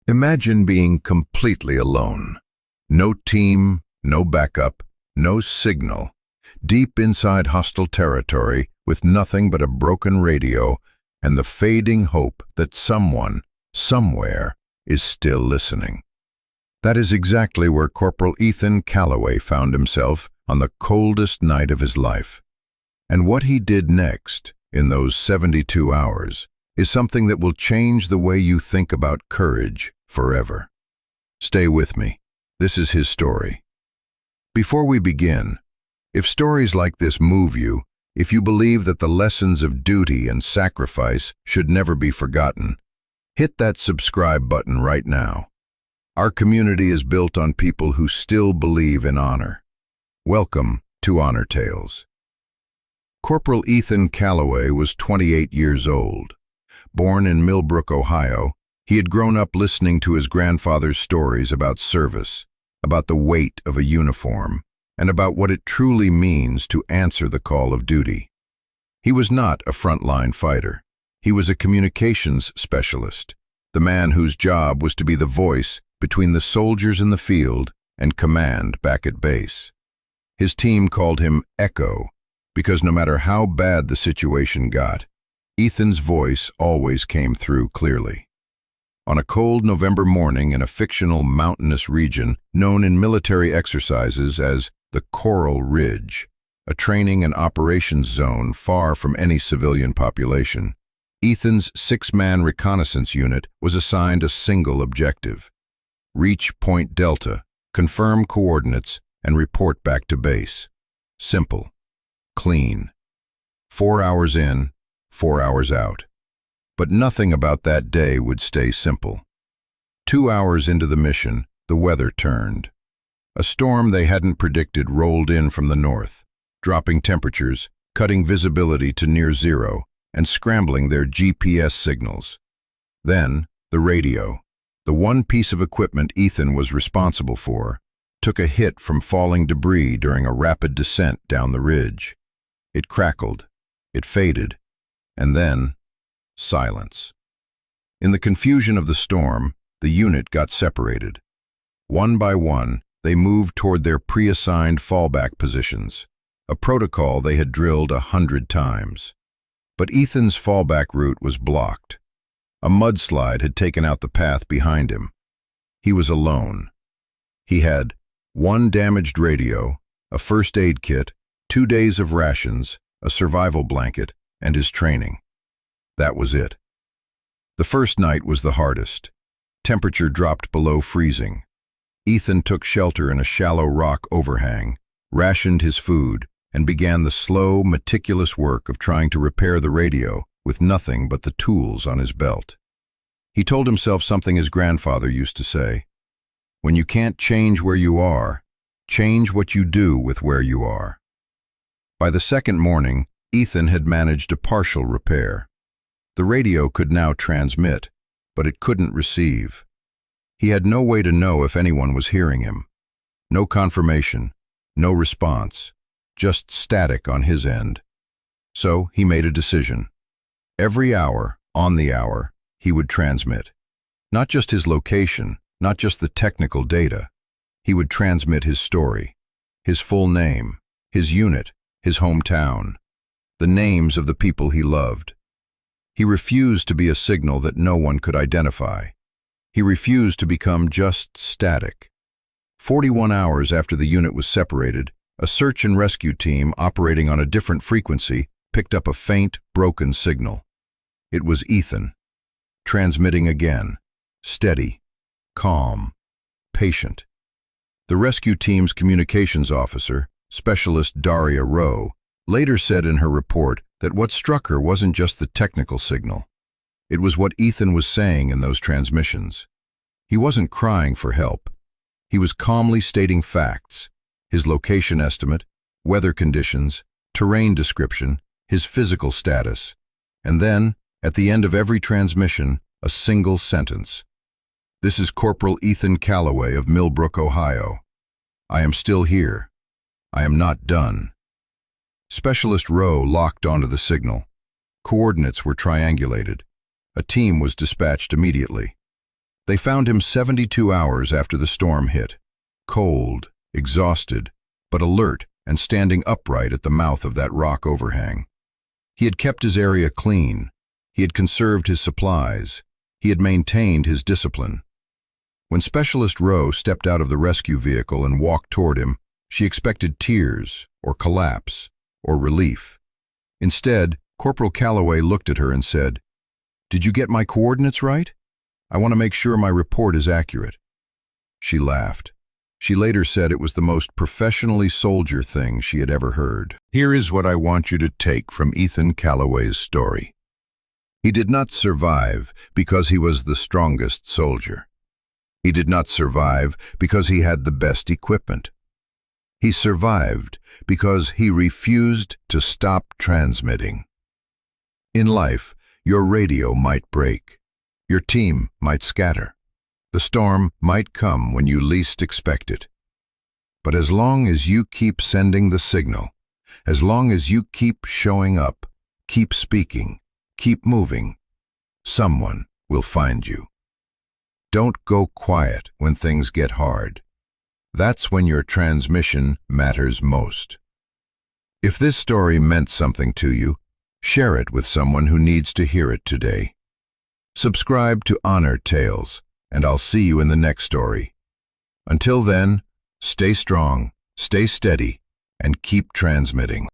Imagine being completely alone. No team, no backup, no signal. Deep inside hostile territory with nothing but a broken radio and the fading hope that someone, somewhere, is still listening. That is exactly where Corporal Ethan Calloway found himself on the coldest night of his life. And what he did next, in those 72 hours, is something that will change the way you think about courage forever. Stay with me. This is his story. Before we begin, if stories like this move you, if you believe that the lessons of duty and sacrifice should never be forgotten, hit that subscribe button right now. Our community is built on people who still believe in honor. Welcome to Honor Tales. Corporal Ethan Calloway was 28 years old. Born in Millbrook, Ohio, he had grown up listening to his grandfather's stories about service, about the weight of a uniform, and about what it truly means to answer the call of duty. He was not a frontline fighter. He was a communications specialist, the man whose job was to be the voice between the soldiers in the field and command back at base. His team called him Echo, because no matter how bad the situation got, Ethan's voice always came through clearly. On a cold November morning in a fictional mountainous region known in military exercises as the Coral Ridge, a training and operations zone far from any civilian population, Ethan's 6-man reconnaissance unit was assigned a single objective: reach Point Delta, confirm coordinates, and report back to base. Simple. Clean. 4 hours in, 4 hours out. But nothing about that day would stay simple. 2 hours into the mission, the weather turned. A storm they hadn't predicted rolled in from the north, dropping temperatures, cutting visibility to near zero, and scrambling their GPS signals. Then, the radio, the one piece of equipment Ethan was responsible for, took a hit from falling debris during a rapid descent down the ridge. It crackled, it faded, and then, silence. In the confusion of the storm, the unit got separated. One by one, they moved toward their pre-assigned fallback positions, a protocol they had drilled 100 times. But Ethan's fallback route was blocked. A mudslide had taken out the path behind him. He was alone. He had one damaged radio, a first aid kit, 2 days of rations, a survival blanket, and his training. That was it. The first night was the hardest. Temperature dropped below freezing. Ethan took shelter in a shallow rock overhang, rationed his food, and began the slow, meticulous work of trying to repair the radio with nothing but the tools on his belt. He told himself something his grandfather used to say: "When you can't change where you are, change what you do with where you are." By the second morning, Ethan had managed a partial repair. The radio could now transmit, but it couldn't receive. He had no way to know if anyone was hearing him. No confirmation, no response, just static on his end. So he made a decision. Every hour, on the hour, he would transmit. Not just his location, not just the technical data. He would transmit his story, his full name, his unit, his hometown, the names of the people he loved. He refused to be a signal that no one could identify. He refused to become just static. 41 hours after the unit was separated, a search and rescue team operating on a different frequency picked up a faint, broken signal. It was Ethan, transmitting again, steady, calm, patient. The rescue team's communications officer, Specialist Daria Rowe, later said in her report that what struck her wasn't just the technical signal. It was what Ethan was saying in those transmissions. He wasn't crying for help. He was calmly stating facts: his location estimate, weather conditions, terrain description, his physical status. And then, at the end of every transmission, a single sentence: "This is Corporal Ethan Calloway of Millbrook, Ohio. I am still here. I am not done." Specialist Rowe locked onto the signal. Coordinates were triangulated. A team was dispatched immediately. They found him 72 hours after the storm hit, cold, exhausted, but alert and standing upright at the mouth of that rock overhang. He had kept his area clean. He had conserved his supplies. He had maintained his discipline. When Specialist Rowe stepped out of the rescue vehicle and walked toward him, she expected tears, or collapse, or relief. Instead, Corporal Calloway looked at her and said, "Did you get my coordinates right? I want to make sure my report is accurate." She laughed. She later said it was the most professionally soldier thing she had ever heard. Here is what I want you to take from Ethan Calloway's story. He did not survive because he was the strongest soldier. He did not survive because he had the best equipment. He survived because he refused to stop transmitting. In life, your radio might break. Your team might scatter. The storm might come when you least expect it. But as long as you keep sending the signal, as long as you keep showing up, keep speaking, keep moving, someone will find you. Don't go quiet when things get hard. That's when your transmission matters most. If this story meant something to you, share it with someone who needs to hear it today. Subscribe to Honor Tales, and I'll see you in the next story. Until then, stay strong, stay steady, and keep transmitting.